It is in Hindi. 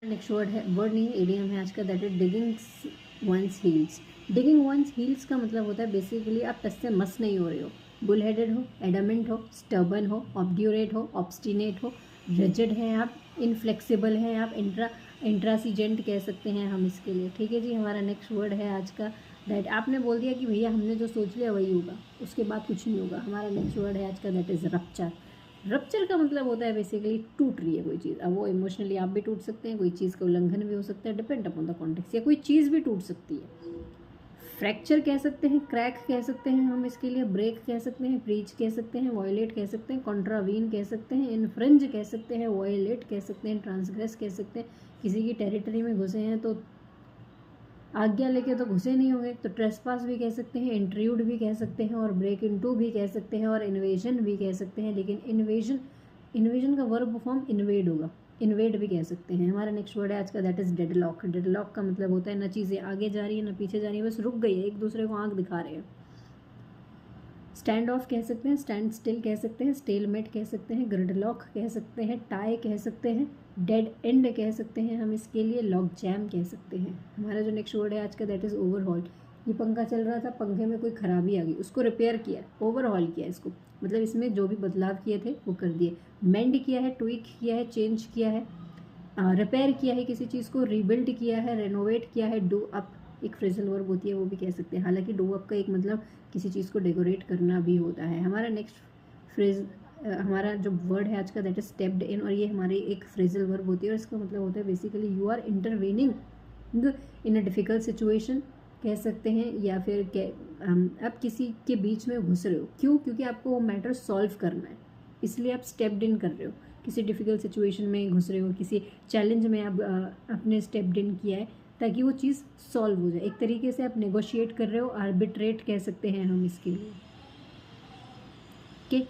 नेक्स्ट वर्ड नहीं है, एडियम है आज का, that is digging one's heels. Digging one's heels का मतलब होता है बेसिकली आप टस से मस नहीं हो रहे हो, बुल हेडेड हो, एडामेंट हो, स्टर्बन हो, ऑब्ड्यूरेट हो, ऑब्स्टिनेट हो, रिजिड है आप, इनफ्लेक्सिबल है आप, इंट्रासीजेंट कह सकते हैं हम इसके लिए। ठीक है जी, हमारा नेक्स्ट वर्ड है आज का दैट, आपने बोल दिया कि भैया हमने जो सोच लिया वही होगा, उसके बाद कुछ नहीं होगा। हमारा नेक्स्ट वर्ड है आज का दैट इज़ रप्चर। रप्चर का मतलब होता है बेसिकली टूट रही है कोई चीज़। अब वो इमोशनली आप भी टूट सकते हैं, कोई चीज़ का उल्लंघन भी हो सकता है, डिपेंड अपॉन द कॉन्टेक्स्ट, या कोई चीज़ भी टूट सकती है। फ्रैक्चर कह सकते हैं, क्रैक कह सकते हैं हम इसके लिए, ब्रेक कह सकते हैं, ब्रीच कह सकते हैं, वॉयलेट कह सकते हैं, कॉन्ट्रावीन कह सकते हैं, इन्फ्रिंज कह सकते हैं, वॉयलेट कह सकते हैं, ट्रांसग्रेस कह सकते हैं। किसी की टेरिटरी में घुसे हैं तो आज्ञा लेके तो घुसे नहीं होंगे, तो ट्रेसपास भी कह सकते हैं, इंट्रूड भी कह सकते हैं, और ब्रेक इनटू भी कह सकते हैं, और इन्वेजन भी कह सकते हैं। लेकिन इन्वेजन का वर्ब फॉर्म इन्वेड होगा, इन्वेड भी कह सकते हैं। हमारा नेक्स्ट वर्ड है आज का दैट इज डेडलॉक। डेडलॉक का मतलब होता है ना चीज़ें आगे जा रही है ना पीछे जा रही है, बस रुक गई है, एक दूसरे को आंख दिखा रहे हैं। स्टैंड ऑफ कह सकते हैं, स्टैंड स्टिल कह सकते हैं, स्टेलमेट कह सकते हैं, ग्रिडलॉक कह सकते हैं, टाई कह सकते हैं, डेड एंड कह सकते हैं हम इसके लिए, लॉक जैम कह सकते हैं। हमारा जो नेक्स्ट वर्ड है आज का दैट इज़ ओवरहॉल। ये पंखा चल रहा था, पंखे में कोई खराबी आ गई, उसको रिपेयर किया, ओवरहॉल किया इसको, मतलब इसमें जो भी बदलाव किए थे वो कर दिए। मेंड किया है, ट्विक किया है, चेंज किया है, रिपेयर किया है किसी चीज़ को, रीबिल्ड किया है, रेनोवेट किया है, डू अप एक फ्रेजल वर्ब होती है वो भी कह सकते हैं। हालांकि डू अप का एक मतलब किसी चीज़ को डेकोरेट करना भी होता है। हमारा नेक्स्ट फ्रेज हमारा जो वर्ड है आज का दैट इज स्टेप्ड इन, और ये हमारी एक फ्रेजल वर्ब होती है और इसका मतलब होता है basically you are intervening in a difficult situation कह सकते हैं, या फिर आप किसी के बीच में घुस रहे हो। क्यों? क्योंकि आपको वो मैटर सॉल्व करना है, इसलिए आप स्टेप्ड इन कर रहे हो, किसी डिफ़िकल्ट सिचुएशन में घुस रहे हो, किसी चैलेंज में आप अपने स्टेप्ड इन किया है ताकि वो चीज़ सॉल्व हो जाए। एक तरीके से आप नेगोशिएट कर रहे हो, आर्बिट्रेट कह सकते हैं हम इसके लिए। ओके,